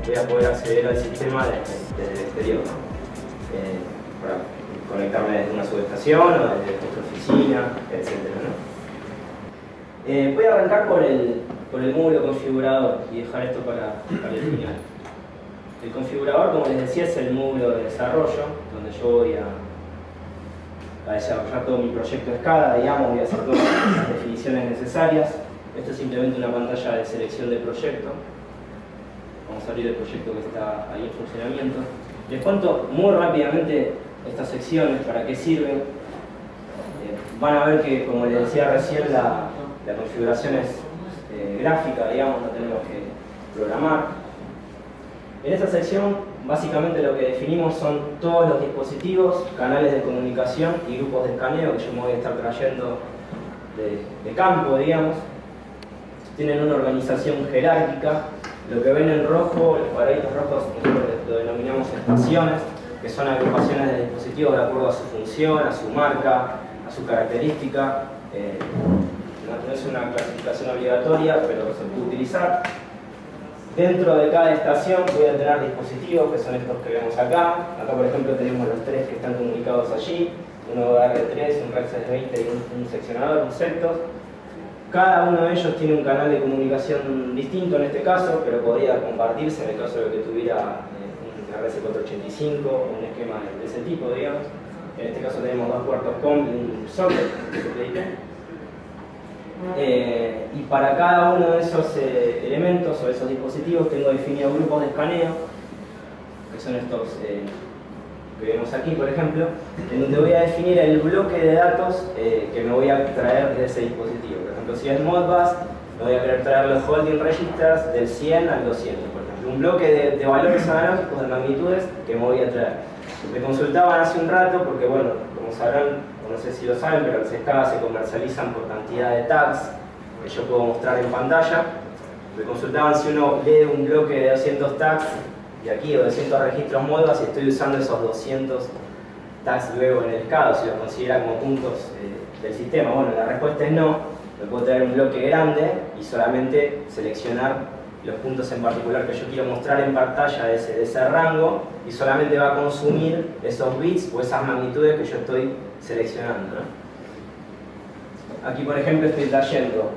Voy a poder acceder al sistema desde el exterior, ¿no? Para conectarme desde una subestación o desde nuestra oficina, etc., ¿no? Voy a arrancar por el módulo configurador y dejar esto para el final. El configurador, como les decía, es el módulo de desarrollo donde yo voy a desarrollar todo mi proyecto SCADA, digamos, voy a hacer todas las definiciones necesarias. Esto es simplemente una pantalla de selección de proyecto. Vamos a abrir el proyecto que está ahí en funcionamiento. Les cuento muy rápidamente estas secciones, para qué sirven. Van a ver que, como les decía recién, la configuración es gráfica, digamos, no tenemos que programar. En esta sección, básicamente lo que definimos son todos los dispositivos, canales de comunicación y grupos de escaneo que yo me voy a estar trayendo de campo, digamos. Tienen una organización jerárquica. Lo que ven en rojo, los cuadraditos rojos, nosotros lo denominamos estaciones, que son agrupaciones de dispositivos de acuerdo a su función, a su marca, a su característica. No es una clasificación obligatoria, pero se puede utilizar. Dentro de cada estación voy a tener dispositivos, que son estos que vemos acá. Acá, por ejemplo, tenemos los tres que están comunicados allí. Uno R3, un REX 20 y un seccionador, un Sectos. Cada uno de ellos tiene un canal de comunicación distinto en este caso, pero podría compartirse en el caso de que tuviera un RS485 o un esquema de ese tipo, digamos. En este caso tenemos dos puertos COM y un socket, y para cada uno de esos elementos o esos dispositivos tengo definido grupos de escaneo, que son estos que vemos aquí, por ejemplo, en donde voy a definir el bloque de datos que me voy a traer de ese dispositivo. Por ejemplo, si es Modbus, me voy a querer traer los holding registers del 100 al 200, por ejemplo. Un bloque de valores analógicos, de magnitudes, que me voy a traer. Me consultaban hace un rato, porque bueno, como sabrán, o no sé si lo saben, pero los SCADA se comercializan por cantidad de tags que yo puedo mostrar en pantalla. Me consultaban si uno lee un bloque de 200 tags de aquí, o 200 registros Modbus, y estoy usando esos 200 tags luego en el SCADA, si los considera como puntos del sistema. Bueno, la respuesta es no. Me puedo traer un bloque grande y solamente seleccionar los puntos en particular que yo quiero mostrar en pantalla de ese rango, y solamente va a consumir esos bits o esas magnitudes que yo estoy seleccionando, ¿no? Aquí, por ejemplo, estoy trayendo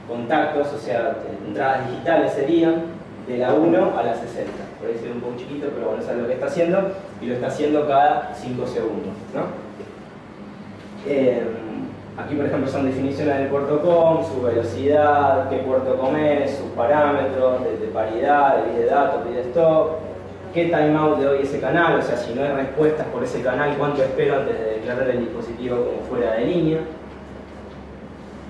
contactos, o sea, entradas digitales serían de la 1 a la 60. Por ahí se ve un poco chiquito, pero bueno, eso es lo que está haciendo, y lo está haciendo cada 5 segundos, ¿no? Aquí, por ejemplo, son definiciones del puerto COM, su velocidad, qué puerto COM es, sus parámetros de paridad, de bit de datos, bit de stop, qué timeout de hoy ese canal, o sea, si no hay respuestas por ese canal, cuánto espero antes de declarar el dispositivo como fuera de línea.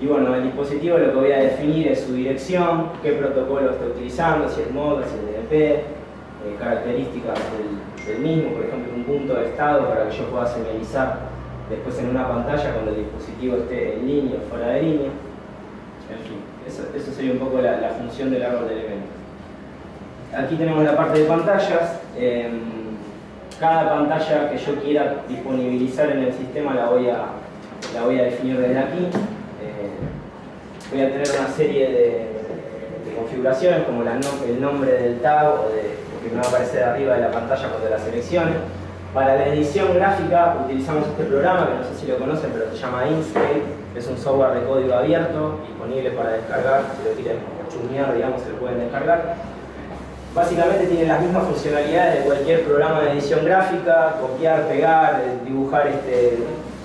Y bueno, el dispositivo lo que voy a definir es su dirección, qué protocolo está utilizando, si es Modbus, si es DNP, características del mismo, por ejemplo, un punto de estado para que yo pueda señalizar después en una pantalla cuando el dispositivo esté en línea o fuera de línea. En fin, eso sería un poco la función del árbol de elementos. Aquí tenemos la parte de pantallas. Cada pantalla que yo quiera disponibilizar en el sistema la voy a definir desde aquí. Voy a tener una serie de configuraciones, como el nombre del tag o que me va a aparecer arriba de la pantalla cuando la seleccione. Para la edición gráfica utilizamos este programa, que no sé si lo conocen, pero se llama Inkscape. Es un software de código abierto, disponible para descargar. Si lo quieren chusmear, digamos, se lo pueden descargar. Básicamente tiene las mismas funcionalidades de cualquier programa de edición gráfica: copiar, pegar, dibujar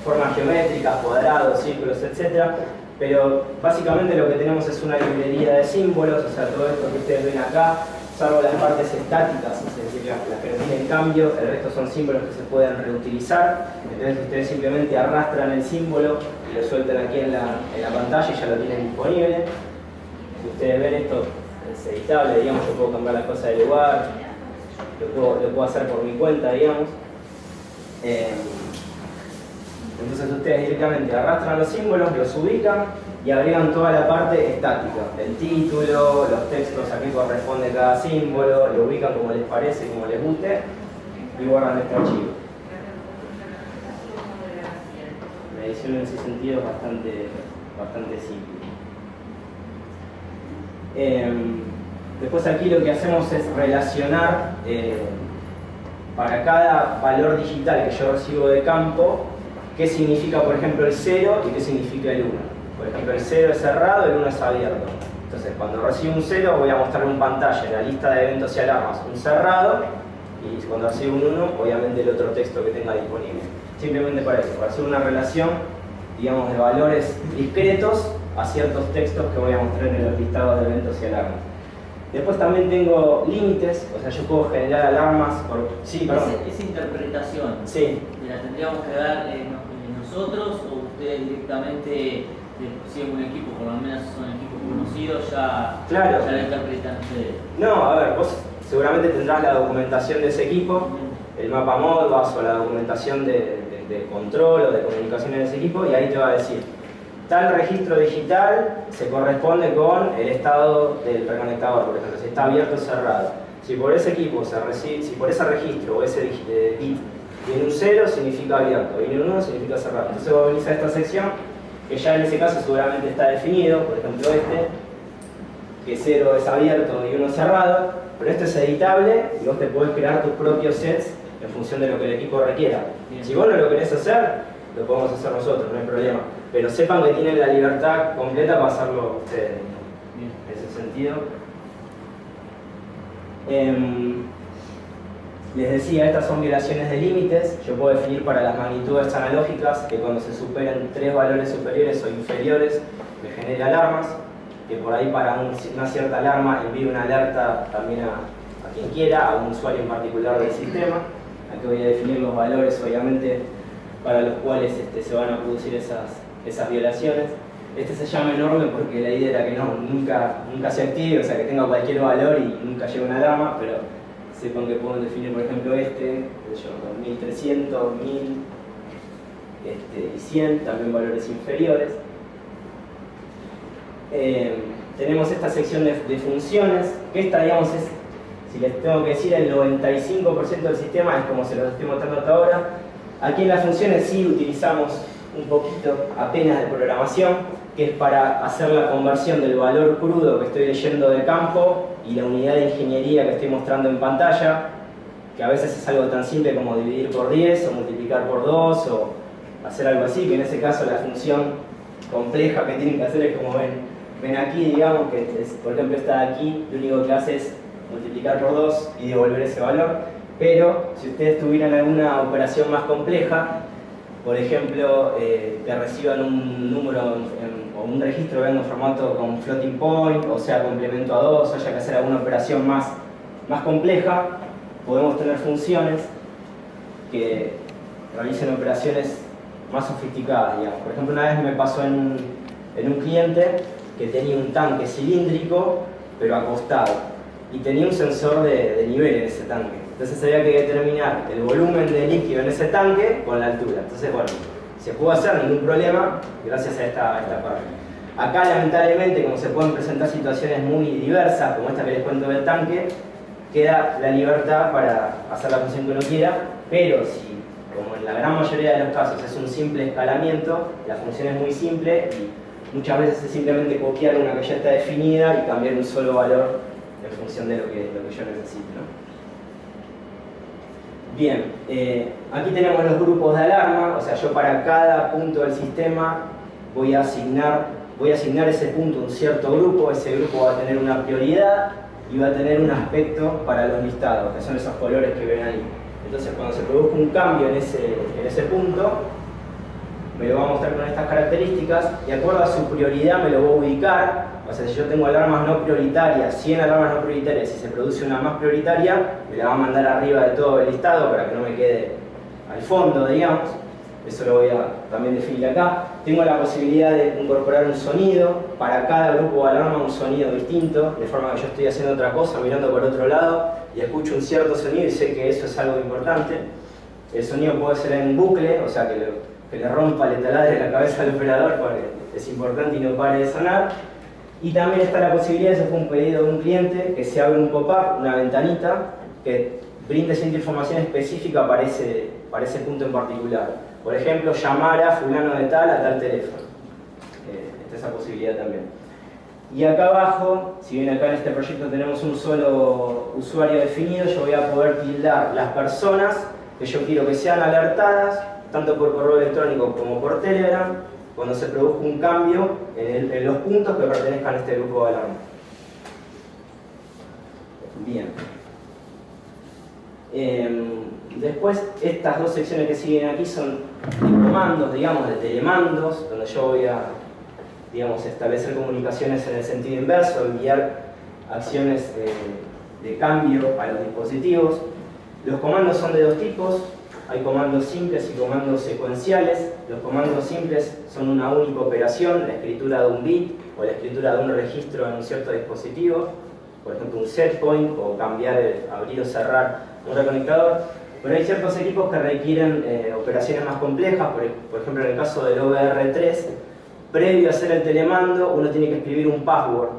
formas geométricas, cuadrados, círculos, etc. Pero básicamente lo que tenemos es una librería de símbolos, o sea, todo esto que ustedes ven acá, salvo las partes estáticas, es decir, las que no tienen cambio, el resto son símbolos que se pueden reutilizar. Entonces ustedes simplemente arrastran el símbolo y lo sueltan aquí en la pantalla y ya lo tienen disponible. Si ustedes ven, esto es editable, digamos, yo puedo cambiar las cosas de lugar, lo puedo hacer por mi cuenta, digamos. Entonces ustedes directamente arrastran los símbolos, los ubican, y agregan toda la parte estática, el título, los textos a qué corresponde cada símbolo, lo ubican como les parece, como les guste, y borran este archivo. La edición en ese sentido es bastante simple. Después aquí lo que hacemos es relacionar para cada valor digital que yo recibo de campo, qué significa, por ejemplo, el 0 y qué significa el 1. Por ejemplo, el 0 es cerrado, el 1 es abierto. Entonces, cuando recibo un 0, voy a mostrarle en pantalla en la lista de eventos y alarmas un cerrado, y cuando recibo un 1, obviamente el otro texto que tenga disponible. Simplemente para eso, para hacer una relación, digamos, de valores discretos a ciertos textos que voy a mostrar en los listados de eventos y alarmas. Después también tengo límites, o sea, yo puedo generar alarmas por... Sí, perdón. Esa interpretación, sí. ¿la tendríamos que dar nosotros o ustedes directamente, si es un equipo, por lo menos son equipos conocidos, ya la interpretan ustedes? No, a ver, vos seguramente tendrás la documentación de ese equipo, el mapa Modbus o la documentación de control o de comunicación en ese equipo, y ahí te va a decir tal registro digital se corresponde con el estado del reconectador, por ejemplo, si está abierto o cerrado. Si por ese equipo si por ese registro o ese bit viene un 0, significa abierto, viene un 1, significa cerrado. Entonces vos venís a esta sección, que ya en ese caso seguramente está definido, por ejemplo que 0 es abierto y 1 es cerrado, pero esto es editable y vos te podés crear tus propios sets en función de lo que el equipo requiera. Si vos no lo querés hacer, lo podemos hacer nosotros, no hay problema. Pero sepan que tienen la libertad completa para hacerlo ustedes. En ese sentido. Les decía, estas son violaciones de límites. Yo puedo definir para las magnitudes analógicas que cuando se superen 3 valores superiores o inferiores me genere alarmas, que por ahí para una cierta alarma envíe una alerta también a quien quiera, a un usuario en particular del sistema. Aquí voy a definir los valores, obviamente, para los cuales se van a producir esas violaciones. Este se llama enorme porque la idea era que nunca se active, o sea que tenga cualquier valor y nunca llegue una alarma, pero sepan que pueden definir, por ejemplo, 1300, 1000 y 100, también valores inferiores. Tenemos esta sección de funciones, que esta, digamos, es, si les tengo que decir, el 95% del sistema, es como se los estoy mostrando hasta ahora. Aquí en las funciones sí utilizamos un poquito apenas de programación, que es para hacer la conversión del valor crudo que estoy leyendo del campo y la unidad de ingeniería que estoy mostrando en pantalla, que a veces es algo tan simple como dividir por 10 o multiplicar por 2 o hacer algo así, que en ese caso la función compleja que tienen que hacer es como ven aquí, digamos, que por ejemplo esta de aquí, lo único que hace es multiplicar por 2 y devolver ese valor. Pero si ustedes tuvieran alguna operación más compleja, por ejemplo, que reciban un número o un registro venga en formato con floating point, o sea, complemento a 2, haya que hacer alguna operación más compleja, podemos tener funciones que realicen operaciones más sofisticadas, digamos. Por ejemplo, una vez me pasó en un cliente que tenía un tanque cilíndrico, pero acostado, y tenía un sensor de nivel en ese tanque. Entonces había que determinar el volumen de líquido en ese tanque con la altura. Entonces, bueno, se pudo hacer, ningún problema, gracias a esta parte. Acá, lamentablemente, como se pueden presentar situaciones muy diversas, como esta que les cuento del tanque, queda la libertad para hacer la función que uno quiera, pero si, como en la gran mayoría de los casos, es un simple escalamiento, la función es muy simple y muchas veces es simplemente copiar una que ya está definida y cambiar un solo valor en función de lo que yo necesito, ¿no? Bien, aquí tenemos los grupos de alarma, o sea, yo para cada punto del sistema voy a asignar ese punto a un cierto grupo, ese grupo va a tener una prioridad y va a tener un aspecto para los listados, que son esos colores que ven ahí. Entonces, cuando se produzca un cambio en ese punto, me lo va a mostrar con estas características, y de acuerdo a su prioridad me lo voy a ubicar. O sea, si yo tengo alarmas no prioritarias, 100 alarmas no prioritarias, si se produce una más prioritaria, me la va a mandar arriba de todo el listado para que no me quede al fondo, digamos. Eso lo voy a también definir acá. Tengo la posibilidad de incorporar un sonido, para cada grupo de alarma un sonido distinto, de forma que yo estoy haciendo otra cosa, mirando por otro lado, y escucho un cierto sonido y sé que eso es algo importante. El sonido puede ser en bucle, o sea que que le rompa, le taladre la cabeza al operador, porque es importante y no pare de sonar. Y también está la posibilidad, eso fue un pedido de un cliente, que se abre un pop-up, una ventanita, que brinde cierta información específica para ese punto en particular. Por ejemplo, llamar a fulano de tal a tal teléfono. Está esa posibilidad también. Y acá abajo, si bien acá en este proyecto tenemos un solo usuario definido, yo voy a poder tildar las personas que yo quiero que sean alertadas, tanto por correo electrónico como por Telegram, cuando se produzca un cambio en los puntos que pertenezcan a este grupo de alarma. Bien. Después, estas dos secciones que siguen aquí son comandos, digamos, de telemandos, donde yo voy a, digamos, establecer comunicaciones en el sentido inverso, enviar acciones de cambio a los dispositivos. Los comandos son de dos tipos, hay comandos simples y comandos secuenciales. Los comandos simples son una única operación, la escritura de un bit o la escritura de un registro en un cierto dispositivo, por ejemplo un set point o cambiar, abrir o cerrar un reconectador. Pero hay ciertos equipos que requieren operaciones más complejas, por ejemplo en el caso del OVR3, previo a hacer el telemando uno tiene que escribir un password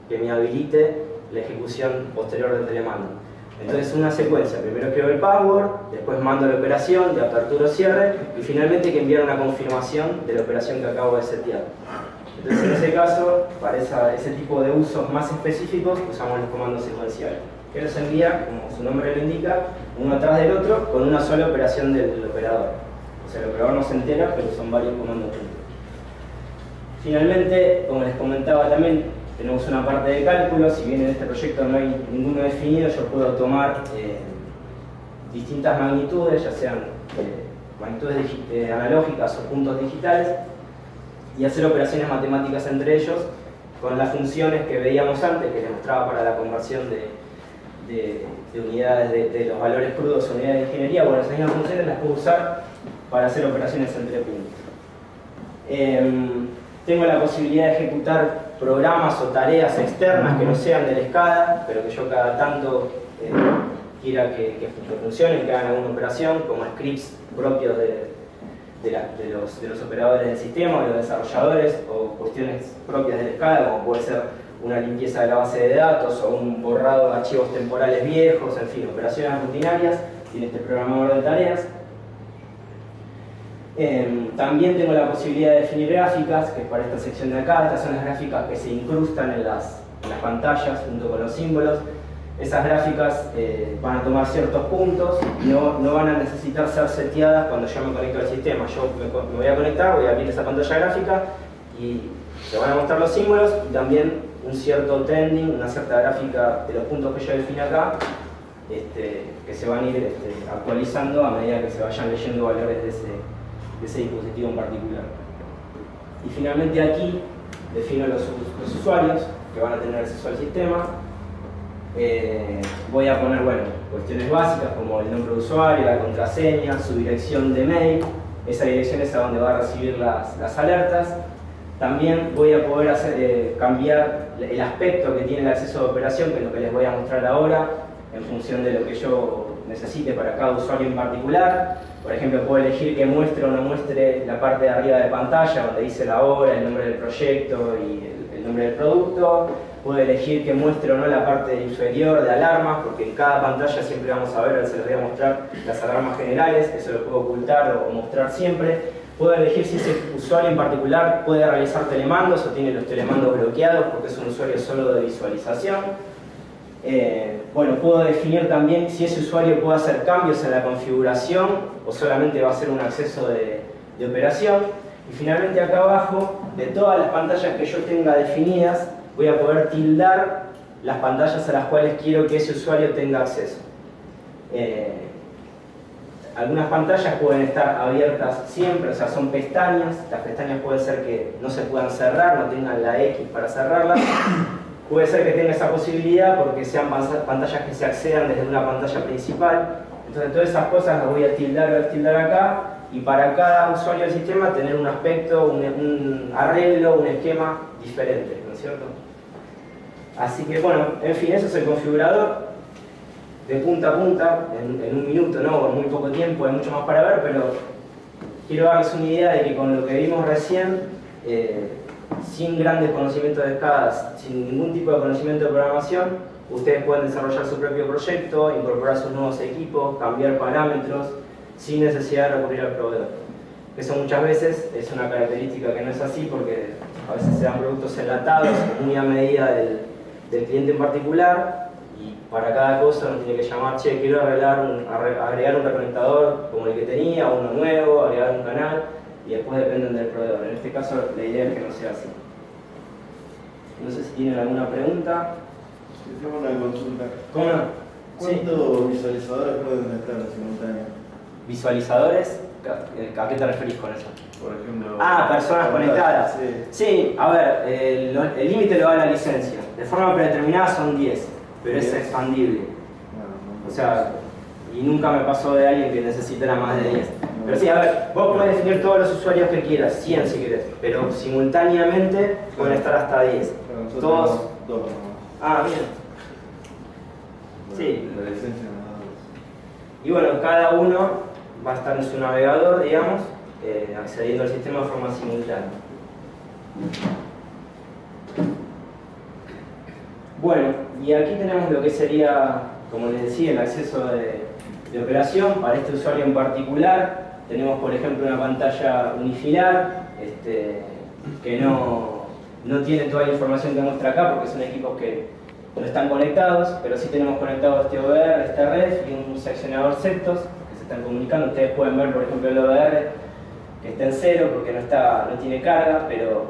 que me habilite la ejecución posterior del telemando. Entonces una secuencia, primero escribo el password, después mando la operación de apertura o cierre y finalmente hay que enviar una confirmación de la operación que acabo de setear. Entonces en ese caso, para ese tipo de usos más específicos, usamos los comandos secuenciales, que los envía, como su nombre lo indica, uno atrás del otro con una sola operación del operador. O sea, el operador no se entera, pero son varios comandos juntos. Finalmente, como les comentaba también, tenemos una parte de cálculo. Si bien en este proyecto no hay ninguno definido, yo puedo tomar distintas magnitudes, ya sean magnitudes analógicas o puntos digitales, y hacer operaciones matemáticas entre ellos con las funciones que veíamos antes, que les mostraba para la conversión de unidades de los valores crudos a unidades de ingeniería. Bueno, esas mismas funciones las puedo usar para hacer operaciones entre puntos. Tengo la posibilidad de ejecutar programas o tareas externas que no sean de la escala, pero que yo cada tanto quiera que funcionen, que hagan alguna operación, como scripts propios de los operadores del sistema, de los desarrolladores, o cuestiones propias de la escala, como puede ser una limpieza de la base de datos o un borrado de archivos temporales viejos, en fin, operaciones rutinarias, tiene este programador de tareas. También tengo la posibilidad de definir gráficas, que es para esta sección de acá. Estas son las gráficas que se incrustan en las pantallas junto con los símbolos. Esas gráficas van a tomar ciertos puntos y no van a necesitar ser seteadas cuando yo me conecto al sistema. Yo me voy a conectar, voy a abrir esa pantalla gráfica y se van a mostrar los símbolos y también un cierto trending, una cierta gráfica de los puntos que yo define acá, que se van a ir actualizando a medida que se vayan leyendo valores de ese dispositivo en particular. Y finalmente aquí defino los usuarios que van a tener acceso al sistema. Voy a poner, bueno, cuestiones básicas como el nombre de usuario, la contraseña, su dirección de mail. Esa dirección es a donde va a recibir las alertas. También voy a poder cambiar el aspecto que tiene el acceso de operación, que es lo que les voy a mostrar ahora, en función de lo que yo necesite para cada usuario en particular. Por ejemplo, puedo elegir que muestre o no muestre la parte de arriba de pantalla, donde dice la hora, el nombre del proyecto y el nombre del producto. Puedo elegir que muestre o no la parte inferior de alarmas, porque en cada pantalla siempre vamos a ver, se les voy a mostrar las alarmas generales, eso lo puedo ocultar o mostrar siempre. Puedo elegir si ese usuario en particular puede realizar telemandos o tiene los telemandos bloqueados porque es un usuario solo de visualización. Bueno, puedo definir también si ese usuario puede hacer cambios en la configuración o solamente va a ser un acceso de operación. Y finalmente acá abajo, de todas las pantallas que yo tenga definidas, voy a poder tildar las pantallas a las cuales quiero que ese usuario tenga acceso. Algunas pantallas pueden estar abiertas siempre, o sea, son pestañas. Las pestañas puede ser que no se puedan cerrar, no tengan la X para cerrarlas. Puede ser que tenga esa posibilidad porque sean pantallas que se accedan desde una pantalla principal. Entonces todas esas cosas las voy a tildar acá, y para cada usuario del sistema tener un aspecto, un arreglo, un esquema diferente, ¿no es cierto? Así que bueno, en fin, eso es el configurador. De punta a punta, en un minuto, ¿no? En muy poco tiempo, hay mucho más para ver, pero quiero darles una idea de que con lo que vimos recién, sin grandes conocimientos de escalas, sin ningún tipo de conocimiento de programación, ustedes pueden desarrollar su propio proyecto, incorporar sus nuevos equipos, cambiar parámetros, sin necesidad de recurrir al proveedor. Eso muchas veces es una característica que no es así porque a veces se dan productos enlatados muy a medida del cliente en particular y para cada cosa uno tiene que llamar, che, quiero agregar un reconectador como el que tenía, uno nuevo, agregar un canal y después dependen del proveedor. En este caso la idea es que no sea así. No sé si tienen alguna pregunta. Tengo una consulta. ¿Cómo no? ¿Cuántos visualizadores pueden estar en simultáneo? ¿Visualizadores? ¿A qué te referís con eso? Por ejemplo... Personas conectadas. Sí, a ver, el límite lo da la licencia. De forma predeterminada son 10, pero es expandible. O sea, y nunca me pasó de alguien que necesitara más de 10. Pero sí, a ver, vos podés definir todos los usuarios que quieras, 100 si querés, pero simultáneamente pueden estar hasta 10. Todos... Dos. Bien. Sí. La licencia no da dos. Y bueno, cada uno va a estar en su navegador, digamos, accediendo al sistema de forma simultánea. Bueno, y aquí tenemos lo que sería, como les decía, el acceso de operación para este usuario en particular. Tenemos, por ejemplo, una pantalla unifilar que no tiene toda la información que muestra acá porque son equipos que no están conectados, pero sí tenemos conectado este OVR, esta red y un seccionador CEPTOS que se están comunicando. Ustedes pueden ver, por ejemplo, el OVR que está en 0 porque no tiene carga, pero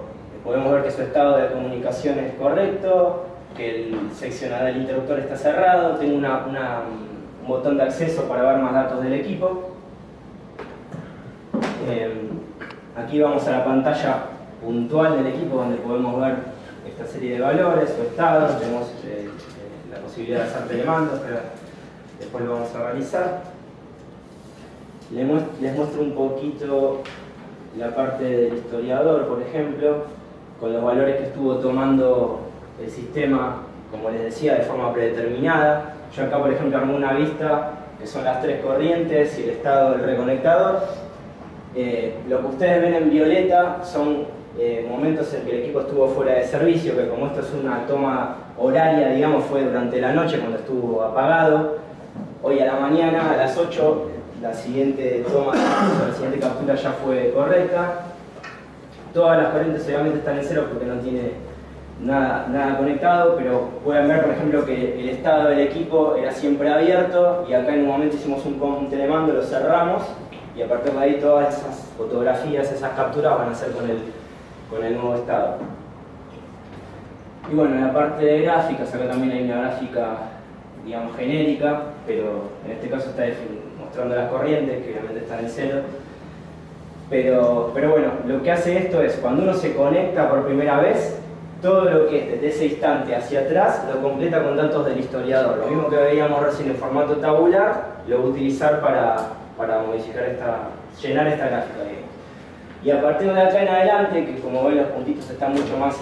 podemos ver que su estado de comunicación es correcto, que el seccionador del interruptor está cerrado, tengo un botón de acceso para ver más datos del equipo. Aquí vamos a la pantalla puntual del equipo donde podemos ver esta serie de valores, su estado, tenemos la posibilidad de hacer telemandos, pero después lo vamos a realizar. Les muestro un poquito la parte del historiador, por ejemplo, con los valores que estuvo tomando el sistema, como les decía, de forma predeterminada. Yo acá, por ejemplo, armé una vista que son las 3 corrientes y el estado del reconectador. Lo que ustedes ven en violeta son momentos en que el equipo estuvo fuera de servicio, que como esto es una toma horaria, digamos, fue durante la noche cuando estuvo apagado. Hoy a la mañana, a las 8, la siguiente toma, la siguiente captura ya fue correcta. Todas las corrientes obviamente están en 0 porque no tiene nada conectado, pero pueden ver, por ejemplo, que el estado del equipo era siempre abierto y acá en un momento hicimos un telemando, lo cerramos y a partir de ahí todas esas fotografías, esas capturas van a ser con el nuevo estado. Y bueno, en la parte de gráficas, acá también hay una gráfica, digamos, genérica, pero en este caso está mostrando las corrientes, que obviamente están en 0. Pero bueno, lo que hace esto es, cuando uno se conecta por primera vez, todo lo que es desde ese instante hacia atrás lo completa con datos del historiador. Lo mismo que veíamos recién en formato tabular, lo voy a utilizar para modificar llenar esta gráfica, digamos. Y a partir de acá en adelante, que como ven los puntitos están mucho más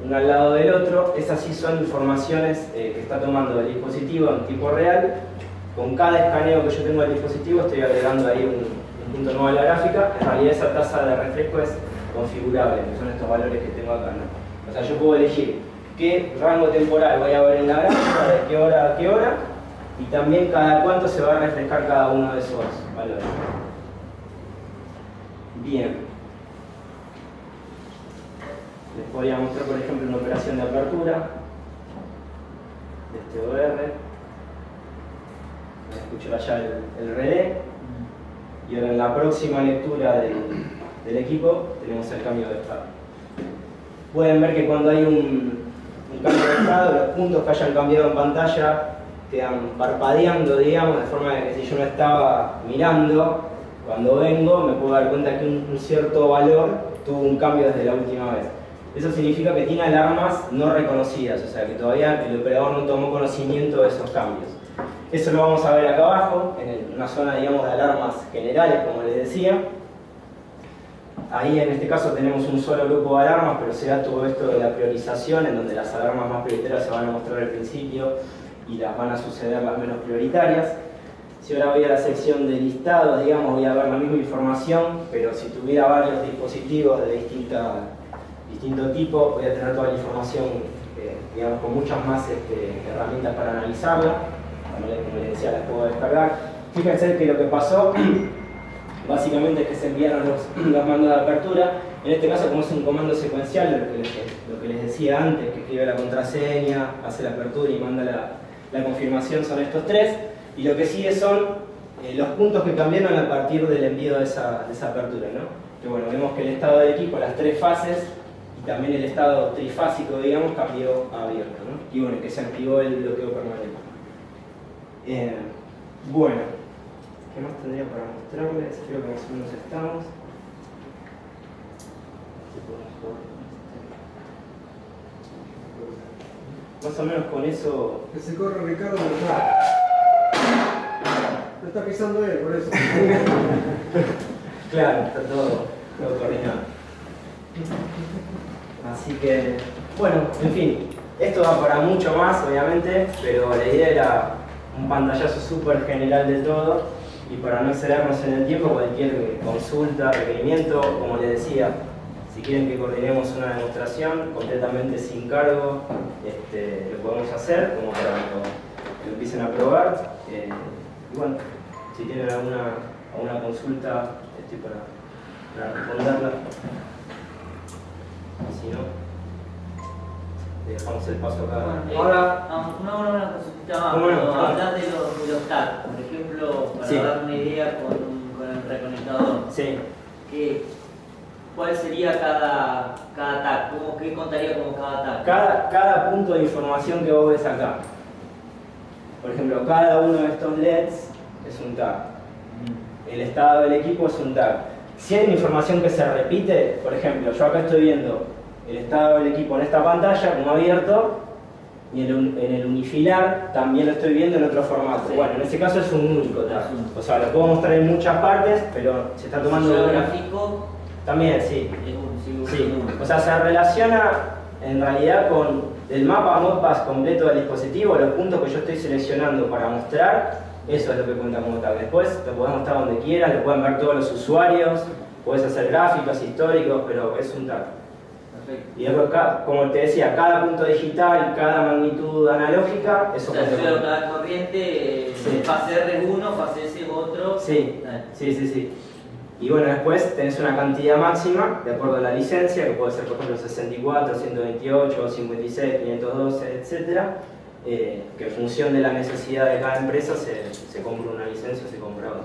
uno al lado del otro, esas sí son informaciones que está tomando el dispositivo en tiempo real. Con cada escaneo que yo tengo del dispositivo estoy agregando ahí un punto nuevo a la gráfica. En realidad esa tasa de refresco es configurable, que son estos valores que tengo acá, ¿no? O sea, yo puedo elegir qué rango temporal voy a ver en la gráfica, de qué hora a qué hora, y también cada cuánto se va a refrescar cada uno de esos valores. Bien. Les podría mostrar, por ejemplo, una operación de apertura de este OR. Voy a escuchar allá el relé. Y ahora en la próxima lectura del equipo tenemos el cambio de estado. Pueden ver que cuando hay un cambio de estado, los puntos que hayan cambiado en pantalla quedan parpadeando, digamos, de forma que si yo no estaba mirando, cuando vengo me puedo dar cuenta que un cierto valor tuvo un cambio desde la última vez. Eso significa que tiene alarmas no reconocidas, o sea que todavía el operador no tomó conocimiento de esos cambios. Eso lo vamos a ver acá abajo, en una zona, digamos, de alarmas generales, como les decía. Ahí en este caso tenemos un solo grupo de alarmas, pero se da todo esto de la priorización, en donde las alarmas más prioritarias se van a mostrar al principio y las van a suceder las menos prioritarias. Si ahora voy a la sección de listados, digamos, voy a ver la misma información, pero si tuviera varios dispositivos de distinto tipo, voy a tener toda la información, digamos, con muchas más herramientas para analizarla. Como les decía, las puedo descargar. Fíjense que lo que pasó, básicamente, es que se enviaron los mandos de apertura. En este caso, como es un comando secuencial, lo que les decía antes, que escribe la contraseña, hace la apertura y manda la confirmación, son estos tres. Y lo que sigue son los puntos que cambiaron a partir del envío de esa apertura, ¿no? Que bueno, vemos que el estado del equipo, las tres fases, y también el estado trifásico, digamos, cambió a abierto, ¿no? Y bueno, que se activó el bloqueo permanente. Bueno, ¿qué más tendría para mostrarles? Creo que más o menos estamos. Más o menos con eso. Que se corre Ricardo, lo está pisando él, por eso. Claro, está todo coordinado. Así que, bueno, en fin, esto va para mucho más, obviamente, pero la idea era un pantallazo súper general de todo, y para no excedernos en el tiempo, cualquier consulta, requerimiento, como les decía, si quieren que coordinemos una demostración completamente sin cargo, lo podemos hacer, como para que lo empiecen a probar. Y bueno, si tienen alguna consulta, estoy para responderla. Si no, le dejamos el paso acá. Ahora, una consulta más. Hablar de los tags, por ejemplo, para dar una idea con el reconectador. Sí. ¿Cuál sería cada tag? ¿Qué contaría como cada tag? Cada punto de información que vos ves acá. Por ejemplo, cada uno de estos LEDs es un tag. El estado del equipo es un tag. Si hay una información que se repite, por ejemplo, yo acá estoy viendo el estado del equipo en esta pantalla como abierto, y en el unifilar también lo estoy viendo en otro formato. Sí. Bueno, en ese caso es un único tag. O sea, lo puedo mostrar en muchas partes, pero se está tomando... Si yo gráfico... También, sí. Sí. O sea, se relaciona en realidad con el mapa Modpass completo del dispositivo, los puntos que yo estoy seleccionando para mostrar, eso es lo que cuenta como tag. Después lo podés mostrar donde quieras, lo pueden ver todos los usuarios, podés hacer gráficos históricos, pero es un tag. Perfecto. Y después, como te decía, cada punto digital, cada magnitud analógica, eso o sea, yo cada corriente, sí. Fase R es uno, fase S es otro. Sí, sí. Y bueno, después tenés una cantidad máxima, de acuerdo a la licencia, que puede ser por ejemplo 64, 128, 56, 512, etc. Que en función de la necesidad de cada empresa se compra una licencia o se compra otra.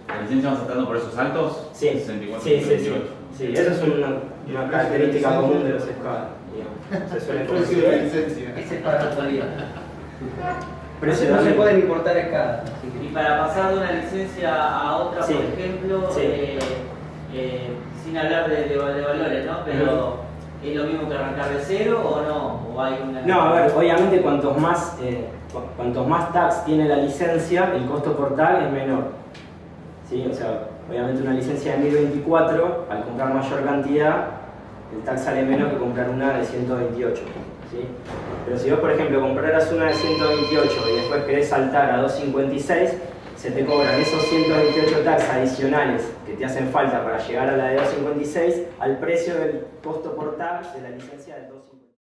¿La licencia va saltando por esos saltos? Sí, 64, sí, 128. Sí, eso es una característica común de los SCADA. Se suele El precio de la licencia. Ese es para la actualidad. No se pueden importar escadas. Y para pasar de una licencia a otra, sí. por ejemplo, sí. Sin hablar de valores, ¿no? Pero ¿es lo mismo que arrancar de cero o no? ¿O hay una... No, a ver, obviamente cuantos más tags tiene la licencia, el costo por tag es menor. ¿Sí? O sea, obviamente una licencia de 1024, al comprar mayor cantidad, el tag sale menos que comprar una de 128. ¿Sí? Pero si vos, por ejemplo, compraras una de 128 y después querés saltar a 256, se te cobran esos 128 tags adicionales que te hacen falta para llegar a la de 256 al precio del costo por tag de la licencia del 256.